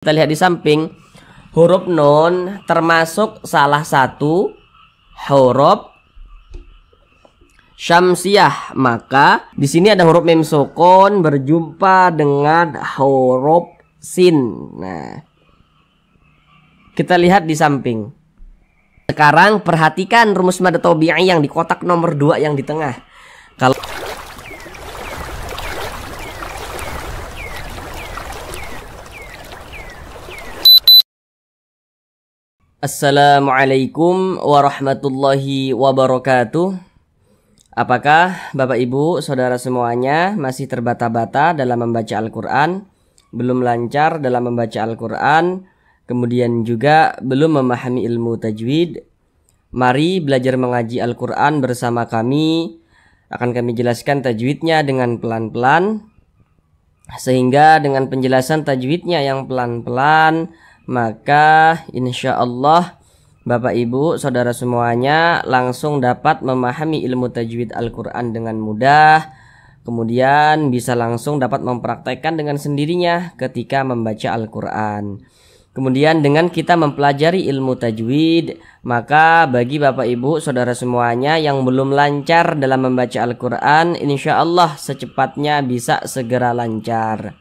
Kita lihat di samping, huruf nun termasuk salah satu huruf syamsiah. Maka di sini ada huruf mim sukun berjumpa dengan huruf sin. Nah, kita lihat di samping. Sekarang perhatikan rumus mad tabi'i yang di kotak nomor 2 yang di tengah. Kalau Assalamualaikum warahmatullahi wabarakatuh. Apakah Bapak Ibu Saudara semuanya masih terbata-bata dalam membaca Al-Quran, belum lancar dalam membaca Al-Quran, kemudian juga belum memahami ilmu tajwid? Mari belajar mengaji Al-Quran bersama kami. Akan kami jelaskan tajwidnya dengan pelan-pelan, sehingga dengan penjelasan tajwidnya yang pelan-pelan, maka insya Allah Bapak Ibu Saudara semuanya langsung dapat memahami ilmu tajwid Al-Quran dengan mudah. Kemudian bisa langsung dapat mempraktekkan dengan sendirinya ketika membaca Al-Quran. Kemudian dengan kita mempelajari ilmu tajwid, maka bagi Bapak Ibu Saudara semuanya yang belum lancar dalam membaca Al-Quran, insya Allah secepatnya bisa segera lancar.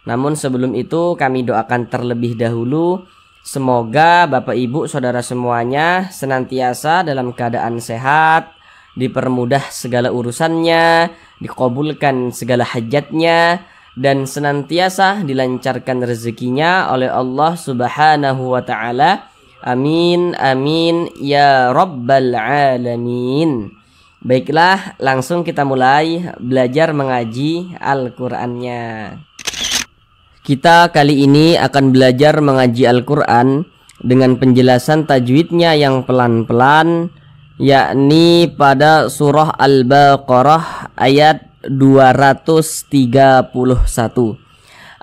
Namun sebelum itu kami doakan terlebih dahulu, semoga Bapak Ibu Saudara semuanya senantiasa dalam keadaan sehat, dipermudah segala urusannya, dikabulkan segala hajatnya, dan senantiasa dilancarkan rezekinya oleh Allah Subhanahu wa Ta'ala. Amin, amin, ya Rabbal Alamin. Baiklah, langsung kita mulai belajar mengaji Al-Qur'annya. Kita kali ini akan belajar mengaji Al-Quran dengan penjelasan tajwidnya yang pelan-pelan, yakni pada surah Al-Baqarah ayat 231.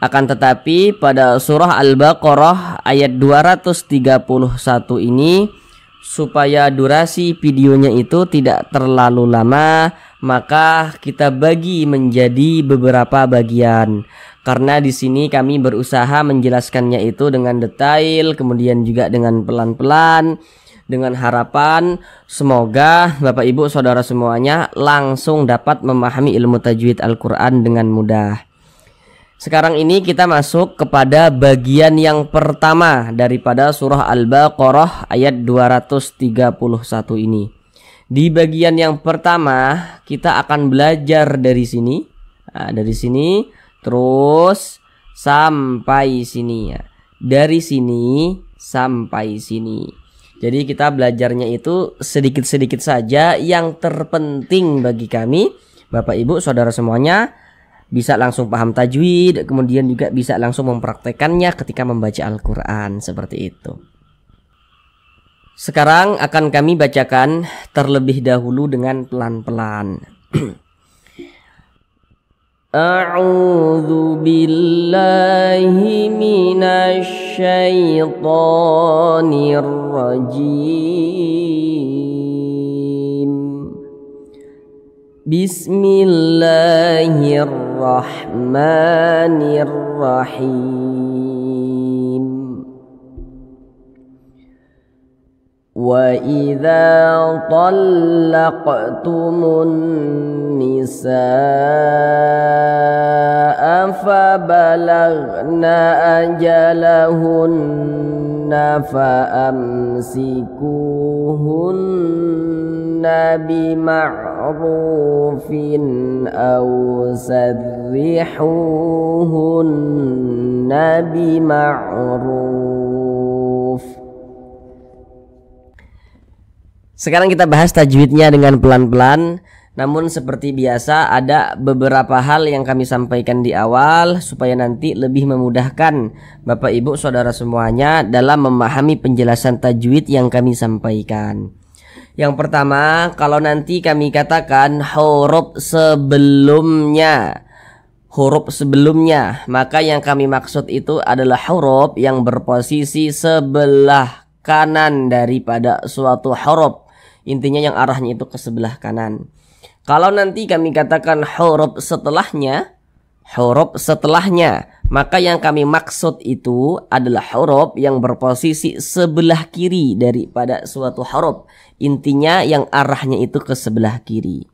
Akan tetapi pada surah Al-Baqarah ayat 231 ini, supaya durasi videonya itu tidak terlalu lama, maka kita bagi menjadi beberapa bagian. Karena di sini kami berusaha menjelaskannya itu dengan detail, kemudian juga dengan pelan-pelan, dengan harapan semoga Bapak Ibu Saudara semuanya langsung dapat memahami ilmu tajwid Al-Quran dengan mudah. Sekarang ini kita masuk kepada bagian yang pertama daripada surah Al-Baqarah ayat 231 ini. Di bagian yang pertama kita akan belajar dari sini. Nah, dari sini terus sampai sini ya. Dari sini sampai sini. Jadi kita belajarnya itu sedikit-sedikit saja. Yang terpenting bagi kami Bapak Ibu Saudara semuanya bisa langsung paham tajwid, kemudian juga bisa langsung mempraktekannya ketika membaca Al-Quran, seperti itu. Sekarang akan kami bacakan terlebih dahulu dengan pelan-pelan. A'udzu billahi minasy syaithanir rajim. Bismillahirrahmanirrahim. Wa idza talaqtumun nisaa fa balagna ajalahunna fa amsikuhunna bima'rufin aw sarrihuhunna bima'ruf. Sekarang kita bahas tajwidnya dengan pelan-pelan. Namun seperti biasa ada beberapa hal yang kami sampaikan di awal supaya nanti lebih memudahkan Bapak Ibu Saudara semuanya dalam memahami penjelasan tajwid yang kami sampaikan. Yang pertama, kalau nanti kami katakan huruf sebelumnya, maka yang kami maksud itu adalah huruf yang berposisi sebelah kanan daripada suatu huruf. Intinya yang arahnya itu ke sebelah kanan. Kalau nanti kami katakan huruf setelahnya, huruf setelahnya. Maka yang kami maksud itu adalah huruf yang berposisi sebelah kiri daripada suatu huruf. Intinya yang arahnya itu ke sebelah kiri.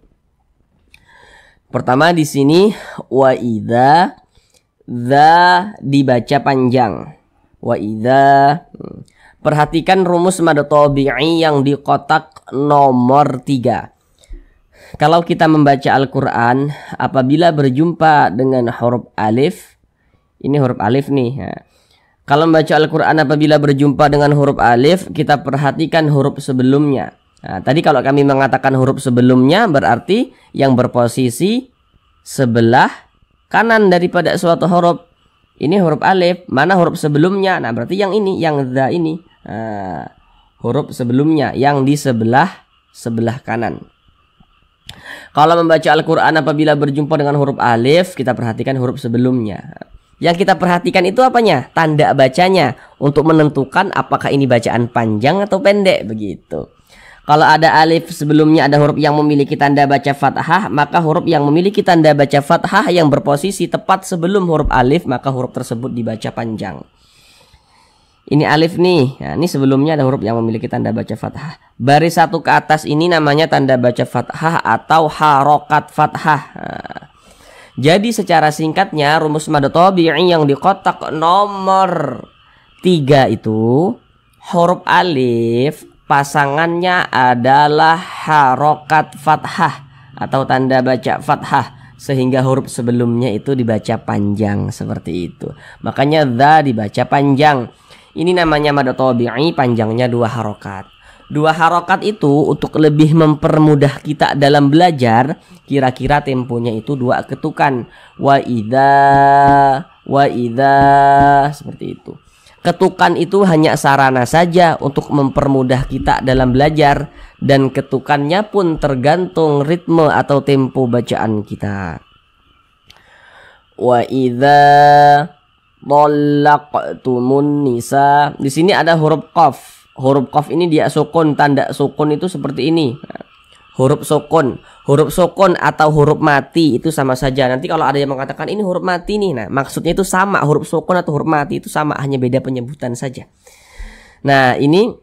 Pertama di sini wa idza, za dibaca panjang. Wa idza. Perhatikan rumus mad tabi'i yang di kotak nomor 3. Kalau kita membaca Al-Quran, apabila berjumpa dengan huruf alif, ini huruf alif nih. Nah, kalau membaca Al-Quran apabila berjumpa dengan huruf alif, kita perhatikan huruf sebelumnya. Nah, tadi kalau kami mengatakan huruf sebelumnya, berarti yang berposisi sebelah kanan daripada suatu huruf. Ini huruf alif, mana huruf sebelumnya? Nah, berarti yang ini, yang za ini. Nah, huruf sebelumnya, yang di sebelah kanan. Kalau membaca Al-Quran apabila berjumpa dengan huruf alif, kita perhatikan huruf sebelumnya. Yang kita perhatikan itu apanya? Tanda bacanya, untuk menentukan apakah ini bacaan panjang atau pendek, begitu. Kalau ada alif sebelumnya ada huruf yang memiliki tanda baca fathah, maka huruf yang memiliki tanda baca fathah yang berposisi tepat sebelum huruf alif, maka huruf tersebut dibaca panjang. Ini alif nih, nah, ini sebelumnya ada huruf yang memiliki tanda baca fathah. Baris satu ke atas ini namanya tanda baca fathah atau harokat fathah. Nah, jadi secara singkatnya rumus mad tabi'i yang di kotak nomor 3 itu, huruf alif pasangannya adalah harokat fathah atau tanda baca fathah, sehingga huruf sebelumnya itu dibaca panjang seperti itu. Makanya za dibaca panjang. Ini namanya mad tabi'i, panjangnya 2 harokat. 2 harokat itu untuk lebih mempermudah kita dalam belajar, kira-kira temponya itu 2 ketukan. Wa idza, seperti itu. Ketukan itu hanya sarana saja untuk mempermudah kita dalam belajar, dan ketukannya pun tergantung ritme atau tempo bacaan kita. Wa idza Dhallaqtumun nisa. Di sini ada huruf qaf. Huruf qaf ini dia sukun, tanda sukun itu seperti ini. Huruf sukun atau huruf mati itu sama saja. Nanti kalau ada yang mengatakan ini huruf mati nih, nah maksudnya itu sama, huruf sukun atau huruf mati itu sama, hanya beda penyebutan saja. Nah, ini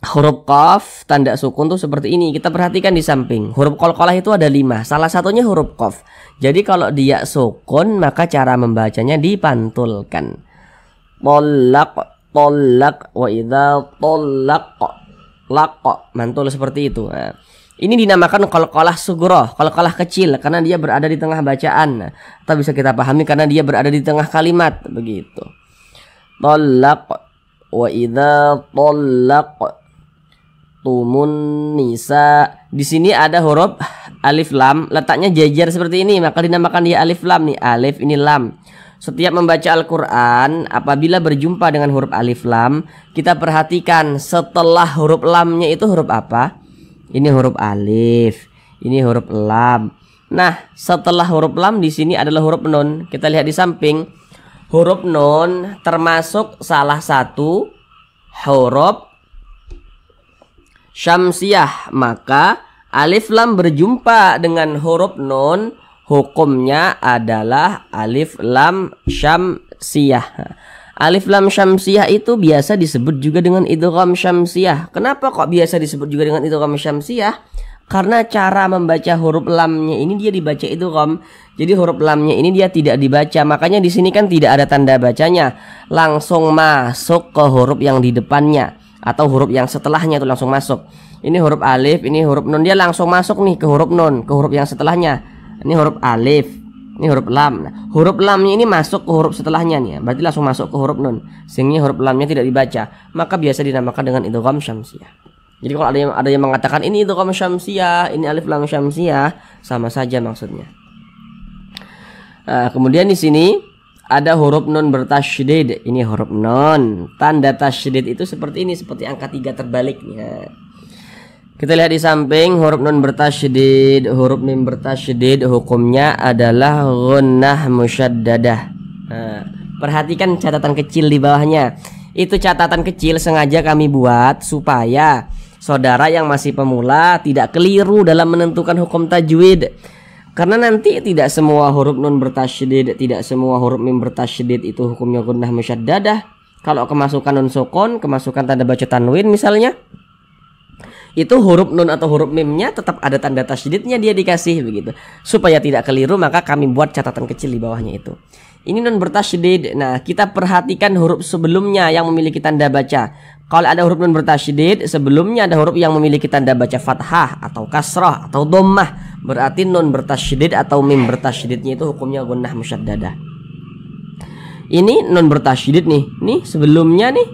huruf qaf tanda sukun tuh seperti ini. Kita perhatikan di samping. Huruf qalqalah itu ada 5. Salah satunya huruf qaf. Jadi kalau dia sukun, maka cara membacanya dipantulkan. Tolak wa idza tolak mantul seperti itu. Nah, ini dinamakan qalqalah sughra, qalqalah kecil, karena dia berada di tengah bacaan. Atau bisa kita pahami karena dia berada di tengah kalimat, begitu. Tolak wa idza tolak tumun nisa. Di sini ada huruf alif lam, letaknya jajar seperti ini, maka dinamakan dia alif lam nih. Alif ini lam. Setiap membaca Al-Quran, apabila berjumpa dengan huruf alif lam, kita perhatikan setelah huruf lamnya itu huruf apa? Ini huruf alif, ini huruf lam. Nah, setelah huruf lam di sini adalah huruf nun. Kita lihat di samping, huruf nun termasuk salah satu huruf syamsiah. Maka alif lam berjumpa dengan huruf nun, hukumnya adalah alif lam syamsiyah. Alif lam syamsiyah itu biasa disebut juga dengan idgham syamsiyah. Kenapa kok biasa disebut juga dengan idgham syamsiyah? Karena cara membaca huruf lamnya ini dia dibaca idgham. Jadi huruf lamnya ini dia tidak dibaca. Makanya di sini kan tidak ada tanda bacanya, langsung masuk ke huruf yang di depannya atau huruf yang setelahnya itu langsung masuk. Ini huruf alif, ini huruf nun, dia langsung masuk nih ke huruf nun, ke huruf yang setelahnya. Ini huruf alif, ini huruf lam. Nah, huruf lamnya ini masuk ke huruf setelahnya nih, berarti langsung masuk ke huruf nun, sehingga huruf lamnya tidak dibaca. Maka biasa dinamakan dengan idgham syamsiyah. Jadi kalau ada yang mengatakan ini idgham syamsiyah, ini alif lam syamsiyah, sama saja maksudnya. Nah, kemudian di sini ada huruf nun bertasydid. Ini huruf nun, tanda tasydid itu seperti ini, seperti angka 3 terbaliknya. Kita lihat di samping, huruf nun bertasydid. Huruf nun bertasydid hukumnya adalah gunnah musyaddadah. Nah, perhatikan catatan kecil di bawahnya. Itu catatan kecil sengaja kami buat supaya saudara yang masih pemula tidak keliru dalam menentukan hukum tajwid. Karena nanti tidak semua huruf nun bertasydid, tidak semua huruf mim bertasydid itu hukumnya gunnah musyaddadah. Kalau kemasukan nun sukun, kemasukan tanda baca tanwin misalnya, itu huruf nun atau huruf mimnya tetap ada tanda tasydidnya dia dikasih begitu. Supaya tidak keliru maka kami buat catatan kecil di bawahnya itu. Ini nun bertasydid. Nah, kita perhatikan huruf sebelumnya yang memiliki tanda baca. Kalau ada huruf nun bertasydid, sebelumnya ada huruf yang memiliki tanda baca fathah atau kasrah atau dhammah, berarti nun bertasydid atau mim bertasydidnya itu hukumnya gunnah musyaddadah. Ini nun bertasydid nih. Nih sebelumnya nih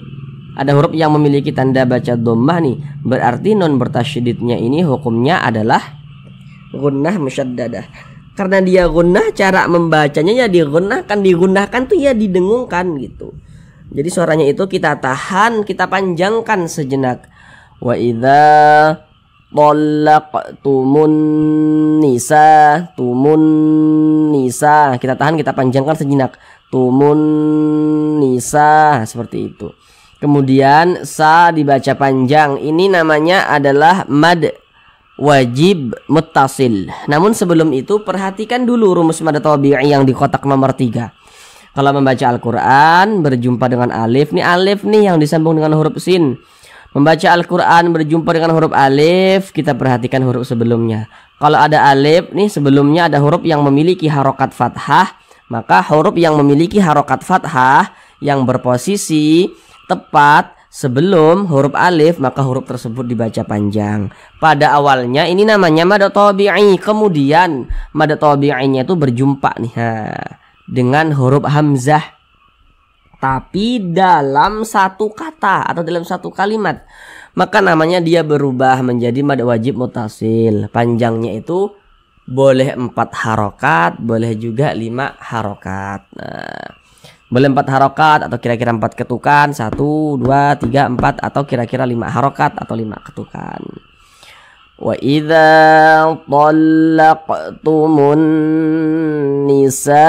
ada huruf yang memiliki tanda baca dhammah nih, berarti nun bertasydidnya ini hukumnya adalah gunnah musyaddadah. Karena dia gunnah, cara membacanya ya digunnahkan tuh ya didengungkan gitu. Jadi suaranya itu kita tahan, kita panjangkan sejenak. Wa idza talaqtumun nisa, tumun nisa. Kita tahan, kita panjangkan sejenak. Tumun nisa, seperti itu. Kemudian sa dibaca panjang. Ini namanya adalah mad wajib muttasil. Namun sebelum itu perhatikan dulu rumus mad tabi'i yang di kotak nomor 3. Kalau membaca Al-Quran berjumpa dengan alif, nih alif nih yang disambung dengan huruf sin. Membaca Al-Quran berjumpa dengan huruf alif, kita perhatikan huruf sebelumnya. Kalau ada alif nih sebelumnya ada huruf yang memiliki harokat fathah, maka huruf yang memiliki harokat fathah yang berposisi tepat sebelum huruf alif, maka huruf tersebut dibaca panjang. Pada awalnya ini namanya mad tabi'i, kemudian mad tabi'inya itu berjumpa nih dengan huruf hamzah, tapi dalam satu kata atau dalam satu kalimat, maka namanya dia berubah menjadi mad wajib muttasil. Panjangnya itu boleh 4 harokat, boleh juga 5 harokat. Nah, boleh 4 harokat atau kira-kira 4 ketukan, 1, 2, 3, 4, atau kira-kira 5 harokat atau 5 ketukan. Wa idza talaqtumun nisaa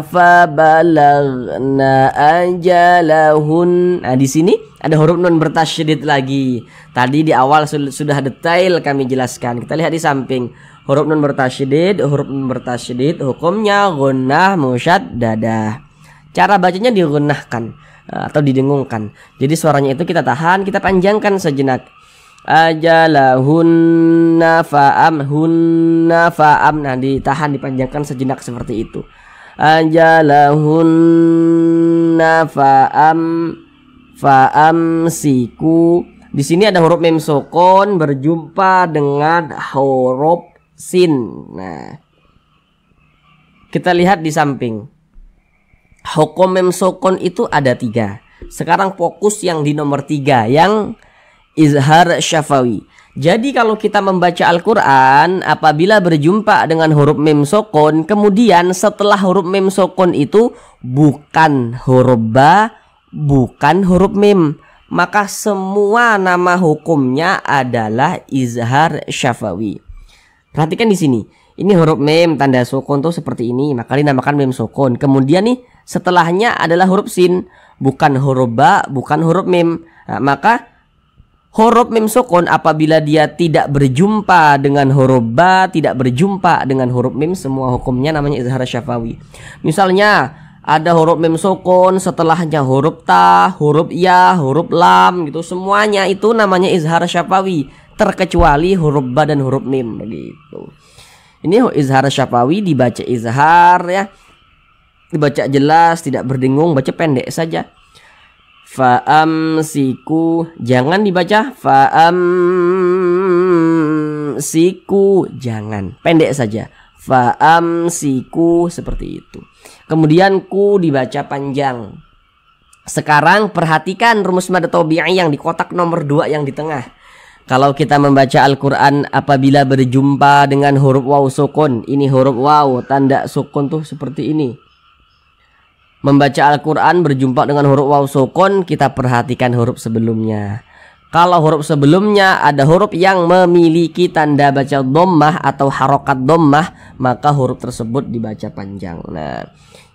fa balagna ajalahun. Nah, di sini ada huruf nun bertasydid lagi. Tadi di awal sudah detail kami jelaskan. Kita lihat di samping. Huruf nun bertasydid hukumnya gunnah musyaddadah. Cara bacanya digunnahkan atau didengungkan. Jadi suaranya itu kita tahan, kita panjangkan sejenak. Ajalahunna fa'am. Nah, ditahan, dipanjangkan sejenak seperti itu. Ajalahunna fa'am siku. Di sini ada huruf mim sukun berjumpa dengan huruf sin. Nah, kita lihat di samping. Hukum mim sukun itu ada 3. Sekarang fokus yang di nomor 3, yang izhar syafawi. Jadi kalau kita membaca Al-Quran, apabila berjumpa dengan huruf mim sukun, kemudian setelah huruf mim sukun itu bukan huruf ba, bukan huruf mim, maka semua nama hukumnya adalah izhar syafawi. Perhatikan di sini. Ini huruf mim tanda sukun tuh seperti ini, maka dinamakan mim sukun. Kemudian nih setelahnya adalah huruf sin, bukan huruf ba, bukan huruf mim. Nah, maka huruf mim sukun apabila dia tidak berjumpa dengan huruf ba, tidak berjumpa dengan huruf mim, semua hukumnya namanya izhar syafawi. Misalnya ada huruf mim sukun, setelahnya huruf ta, huruf ya, huruf lam gitu, semuanya itu namanya izhar syafawi, terkecuali huruf ba dan huruf mim begitu. Ini izhar syafawi dibaca izhar ya, dibaca jelas, tidak berdengung, baca pendek saja. Fa'am siku, jangan dibaca fa'am siku, jangan, pendek saja. Fa'am siku, seperti itu. Kemudian ku dibaca panjang. Sekarang perhatikan rumus mad tabi'i yang di kotak nomor 2 yang di tengah. Kalau kita membaca Al-Quran apabila berjumpa dengan huruf waw sukun, ini huruf waw tanda sukun tuh seperti ini. Membaca Al-Quran berjumpa dengan huruf waw sukun, kita perhatikan huruf sebelumnya. Kalau huruf sebelumnya ada huruf yang memiliki tanda baca dhammah atau harokat dhammah, maka huruf tersebut dibaca panjang. Nah,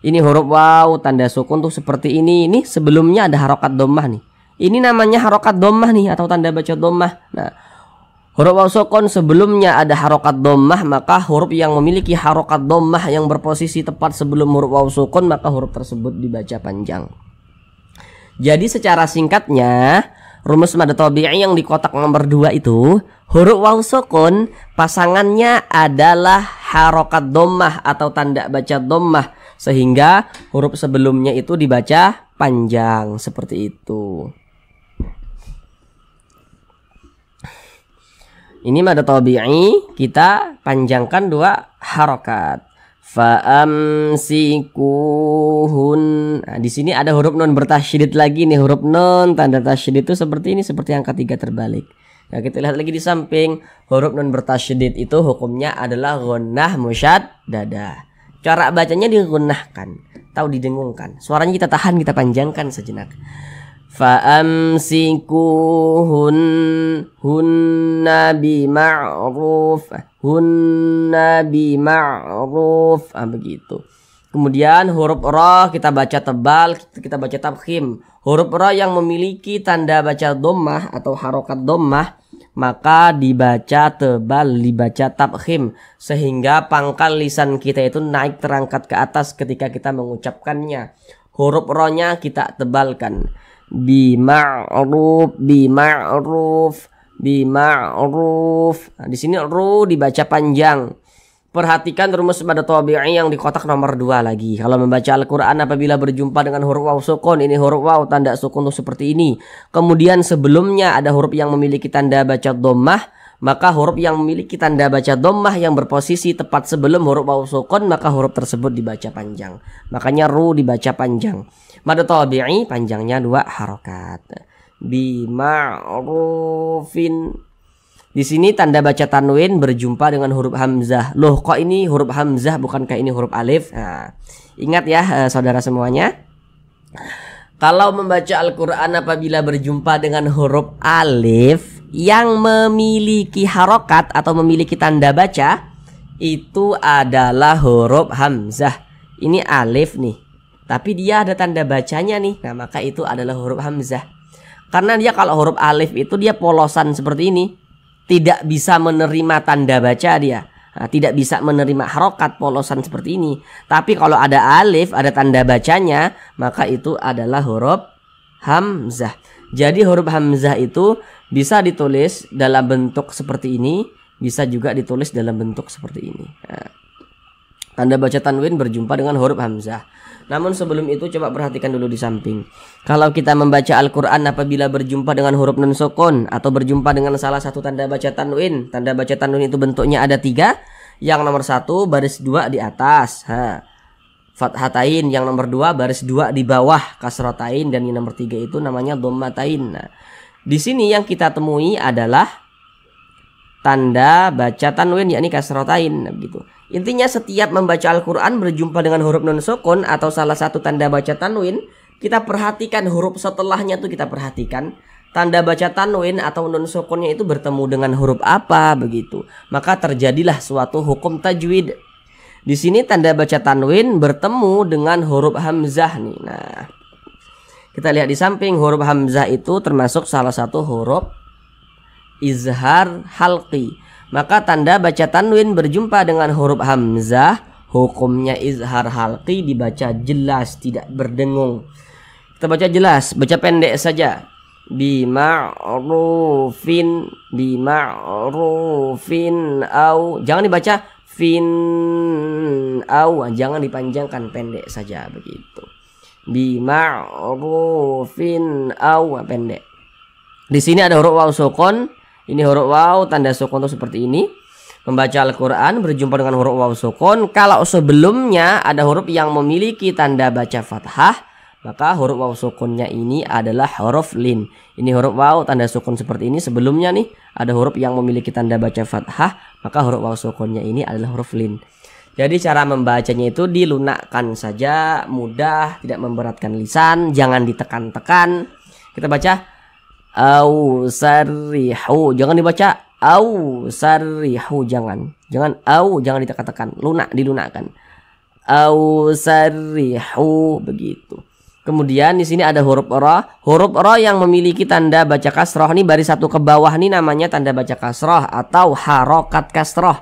ini huruf waw tanda sukun tuh seperti ini. Ini sebelumnya ada harokat dhammah nih. Ini namanya harokat dhammah nih atau tanda baca dhammah. Nah, Huruf waw sukun sebelumnya ada harokat dhammah, maka huruf yang memiliki harokat dhammah yang berposisi tepat sebelum huruf waw sukun, maka huruf tersebut dibaca panjang. Jadi secara singkatnya, rumus mad tabi'i yang di kotak nomor 2 itu, huruf waw sukun pasangannya adalah harokat dhammah atau tanda baca dhammah, sehingga huruf sebelumnya itu dibaca panjang seperti itu. Ini mad tabi'i kita panjangkan 2 harokat. Fa'amsikuhun. Nah, di sini ada huruf nun bertasydid lagi nih, huruf nun tanda tasydid itu seperti ini, seperti angka 3 terbalik. Nah, kita lihat lagi di samping, huruf nun bertasydid itu hukumnya adalah gunnah musyaddadah. Cara bacanya digunnahkan, atau didengungkan. Suaranya kita tahan, kita panjangkan sejenak. Fa'amsikuhun hunna bima'ruf, hunna bima'ruf, begitu. Kemudian huruf ra kita baca tebal, kita baca tafkhim. Huruf ra yang memiliki tanda baca dhammah atau harokat dhammah, maka dibaca tebal, dibaca tafkhim, sehingga pangkal lisan kita itu naik terangkat ke atas ketika kita mengucapkannya. Huruf ra-nya kita tebalkan. Bima'ruf, bima'ruf, bima'ruf. Nah, di sini ru dibaca panjang. Perhatikan rumus mad tabi'i yang di kotak nomor 2 lagi. Kalau membaca Al-Qur'an apabila berjumpa dengan huruf waw sukun, ini huruf waw tanda sukun itu seperti ini. Kemudian sebelumnya ada huruf yang memiliki tanda baca dhammah, maka huruf yang memiliki tanda baca dhammah yang berposisi tepat sebelum huruf waw sukun, maka huruf tersebut dibaca panjang. Makanya ru dibaca panjang. Mad tabi'i panjangnya 2 harokat. Bima'rufin. Di sini tanda baca tanwin berjumpa dengan huruf hamzah. Loh, kok ini huruf hamzah bukankah ini huruf alif? Nah, ingat ya saudara semuanya. Kalau membaca Al-Qur'an apabila berjumpa dengan huruf alif yang memiliki harokat atau memiliki tanda baca, itu adalah huruf hamzah. Ini alif nih, tapi dia ada tanda bacanya nih. Nah, maka itu adalah huruf hamzah. Karena dia kalau huruf alif itu dia polosan seperti ini, tidak bisa menerima tanda baca dia. Nah, tidak bisa menerima harokat, polosan seperti ini. Tapi kalau ada alif, ada tanda bacanya, maka itu adalah huruf hamzah. Jadi huruf hamzah itu bisa ditulis dalam bentuk seperti ini, bisa juga ditulis dalam bentuk seperti ini. Nah, tanda baca tanwin berjumpa dengan huruf hamzah. Namun sebelum itu coba perhatikan dulu di samping. Kalau kita membaca Al-Qur'an apabila berjumpa dengan huruf nun sukun atau berjumpa dengan salah satu tanda baca tanwin. Tanda baca tanwin itu bentuknya ada 3. Yang nomor 1 baris 2 di atas, fathatain. Yang nomor 2 baris 2 di bawah, kasratain. Dan yang nomor 3 itu namanya dhammatain. Nah, di sini yang kita temui adalah tanda baca tanwin, yakni kasratain, begitu. Intinya setiap membaca Al-Qur'an berjumpa dengan huruf nun sukun atau salah satu tanda baca tanwin, kita perhatikan huruf setelahnya tuh, kita perhatikan tanda baca tanwin atau nun sukunnya itu bertemu dengan huruf apa, begitu. Maka terjadilah suatu hukum tajwid. Di sini tanda baca tanwin bertemu dengan huruf hamzah nih. Nah, kita lihat di samping, huruf hamzah itu termasuk salah satu huruf izhar halqi. Maka tanda baca tanwin berjumpa dengan huruf hamzah, hukumnya izhar halqi, dibaca jelas, tidak berdengung. Kita baca jelas, baca pendek saja. Bima'rufin, bima'rufin au. Jangan dibaca fin au, jangan dipanjangkan, pendek saja begitu. Bima'rufin au, pendek. Di sini ada huruf waw sukun. Ini huruf waw tanda sukun itu seperti ini. Membaca Al-Qur'an berjumpa dengan huruf waw sukun. Kalau sebelumnya ada huruf yang memiliki tanda baca fathah, maka huruf waw sukunnya ini adalah huruf lin. Ini huruf waw tanda sukun seperti ini. Sebelumnya nih ada huruf yang memiliki tanda baca fathah, maka huruf waw sukunnya ini adalah huruf lin. Jadi cara membacanya itu dilunakkan saja, mudah, tidak memberatkan lisan, jangan ditekan-tekan. Kita baca au sarrihu, jangan dibaca au sarrihu, jangan au, jangan ditekan-tekan, lunak, dilunakkan. Au sarrihu, begitu. Kemudian di sini ada huruf ra. Huruf ra yang memiliki tanda baca kasroh ini baris satu ke bawah ini namanya tanda baca kasroh atau harokat kasroh.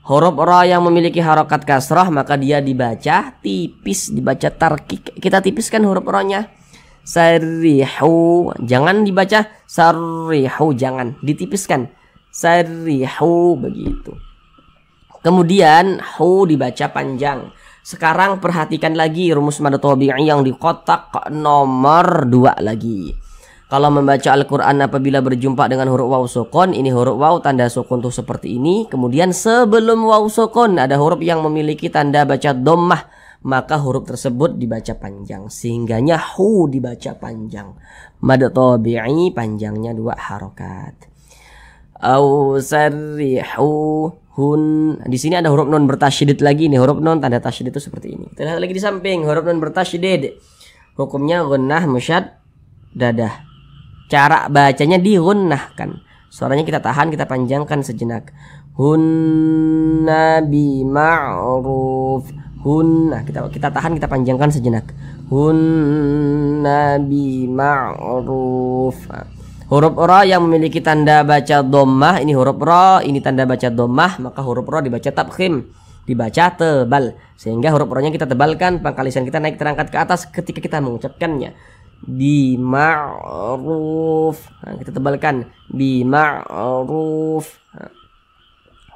Huruf ra yang memiliki harokat kasroh maka dia dibaca tipis, dibaca tarkik. Kita tipiskan huruf ra-nya. Sarihu, jangan dibaca sarihu, jangan, ditipiskan. Sarihu begitu. Kemudian hu dibaca panjang. Sekarang perhatikan lagi rumus mad tabi'i yang di kotak nomor 2 lagi. Kalau membaca Al-Quran apabila berjumpa dengan huruf waw sukun, ini huruf waw tanda sukun tuh seperti ini. Kemudian sebelum waw sukun ada huruf yang memiliki tanda baca dhammah, maka huruf tersebut dibaca panjang. Sehingganya hu dibaca panjang. Mad tabi'i panjangnya 2 harokat. Au sarrihu hun. Di sini ada huruf nun bertasydid lagi nih. Huruf nun tanda tasydid itu seperti ini. Kita lihat lagi di samping huruf nun bertasydid. Hukumnya gunnah musyad dadah. Cara bacanya digunnahkan. Suaranya kita tahan, kita panjangkan sejenak. Hunna bi ma'ruf. Hun. Nah, kita tahan, kita panjangkan sejenak. Hunna bi ma'ruf. Huruf ra yang memiliki tanda baca dhammah, ini huruf ra, ini tanda baca dhammah, maka huruf ra dibaca tabkhim, dibaca tebal. Sehingga huruf ra-nya kita tebalkan, pangkal lisan kita naik terangkat ke atas ketika kita mengucapkannya. Bi ma'ruf. Nah, kita tebalkan bi ma'ruf. Nah.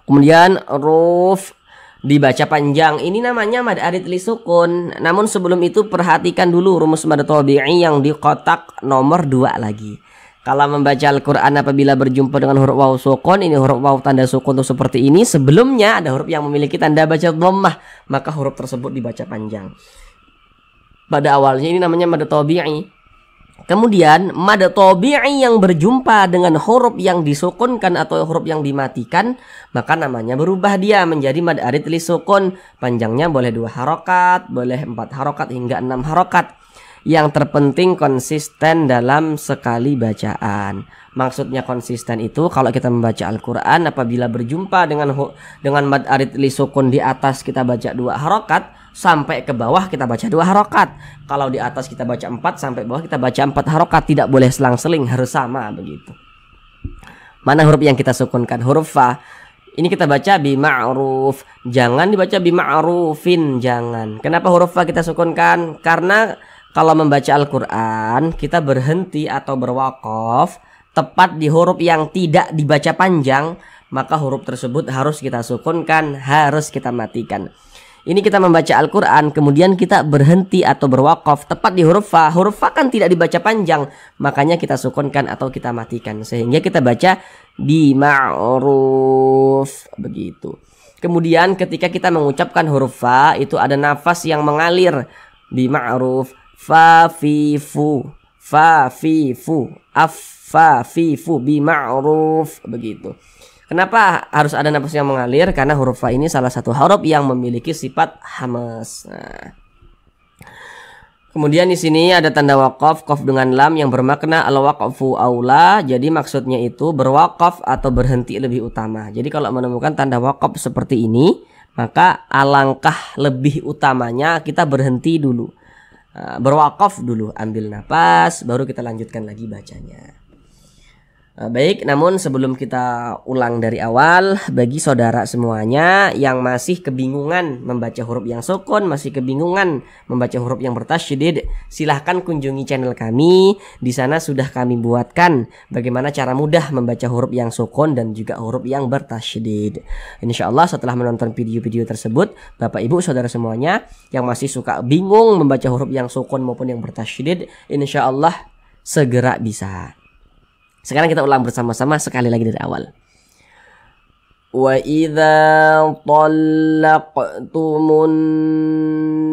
Kemudian ruf dibaca panjang. Ini namanya mad arid li sukun. Namun sebelum itu perhatikan dulu rumus mad tabi'i yang di kotak nomor 2 lagi. Kalau membaca Al-Quran apabila berjumpa dengan huruf waw sukun, ini huruf waw tanda sukun tuh seperti ini. Sebelumnya ada huruf yang memiliki tanda baca dhammah, maka huruf tersebut dibaca panjang. Pada awalnya ini namanya mad tabi'i. Kemudian mad tabi'i yang berjumpa dengan huruf yang disukunkan atau huruf yang dimatikan, maka namanya berubah dia menjadi mad arid li sukun. Panjangnya boleh 2 harokat, boleh 4 harokat hingga 6 harokat. Yang terpenting konsisten dalam sekali bacaan. Maksudnya konsisten itu kalau kita membaca Al-Quran apabila berjumpa dengan mad arid li sukun di atas kita baca 2 harokat, sampai ke bawah kita baca 2 harokat. Kalau di atas kita baca 4, sampai bawah kita baca 4 harokat. Tidak boleh selang-seling, harus sama begitu. Mana huruf yang kita sukunkan? Huruf fa. Ini kita baca bi ma'ruf. Jangan dibaca bi ma'rufin, jangan. Kenapa huruf fa kita sukunkan? Karena kalau membaca Al-Quran kita berhenti atau berwaqaf tepat di huruf yang tidak dibaca panjang, maka huruf tersebut harus kita sukunkan, harus kita matikan. Ini kita membaca Al-Quran kemudian kita berhenti atau berwaqaf tepat di huruf fa. Huruf fa kan tidak dibaca panjang, makanya kita sukunkan atau kita matikan. Sehingga kita baca bi ma'ruf begitu. Kemudian ketika kita mengucapkan huruf fa itu ada nafas yang mengalir. Bi ma'ruf. Fa fi fu, fa fi fu, af fa fi fu, bi ma'ruf begitu. Kenapa harus ada nafas yang mengalir? Karena huruf fa ini salah satu huruf yang memiliki sifat hamas. Nah. Kemudian di sini ada tanda waqaf, qaf dengan lam yang bermakna al-waqfu aula. Jadi maksudnya itu berwaqaf atau berhenti lebih utama. Jadi kalau menemukan tanda waqaf seperti ini, maka alangkah lebih utamanya kita berhenti dulu. Berwakaf dulu, ambil nafas, baru kita lanjutkan lagi bacanya. Baik, namun sebelum kita ulang dari awal, bagi saudara semuanya yang masih kebingungan membaca huruf yang sukun, masih kebingungan membaca huruf yang bertasydid, silahkan kunjungi channel kami. Di sana sudah kami buatkan bagaimana cara mudah membaca huruf yang sukun dan juga huruf yang bertasydid. Insya Allah setelah menonton video-video tersebut, Bapak Ibu saudara semuanya yang masih suka bingung membaca huruf yang sukun maupun yang bertasydid, insya Allah segera bisa. Sekarang kita ulang bersama-sama sekali lagi dari awal. Wa idza talaqtumun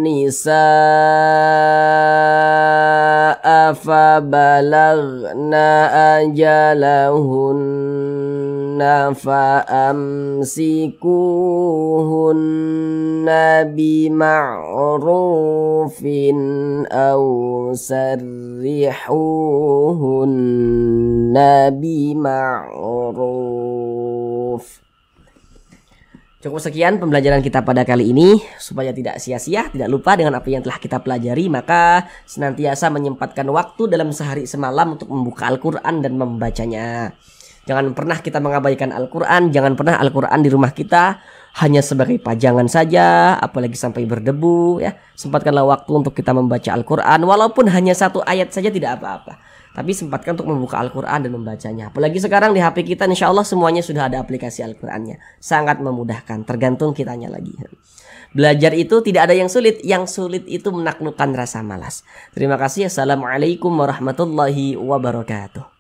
nisaa fa balagna ajalahunna fa amsikuhunna bima'rufin aw sarrihuhunna bima'ruf. Cukup sekian pembelajaran kita pada kali ini. Supaya tidak sia-sia, tidak lupa dengan apa yang telah kita pelajari, maka senantiasa menyempatkan waktu dalam sehari semalam untuk membuka Al-Quran dan membacanya. Jangan pernah kita mengabaikan Al-Quran. Jangan pernah Al-Quran di rumah kita hanya sebagai pajangan saja, apalagi sampai berdebu ya. Sempatkanlah waktu untuk kita membaca Al-Quran, walaupun hanya satu ayat saja tidak apa-apa, tapi sempatkan untuk membuka Al-Quran dan membacanya. Apalagi sekarang di HP kita insya Allah semuanya sudah ada aplikasi Al-Qurannya. Sangat memudahkan, tergantung kitanya lagi. Belajar itu tidak ada yang sulit. Yang sulit itu menaklukkan rasa malas. Terima kasih. Assalamualaikum warahmatullahi wabarakatuh.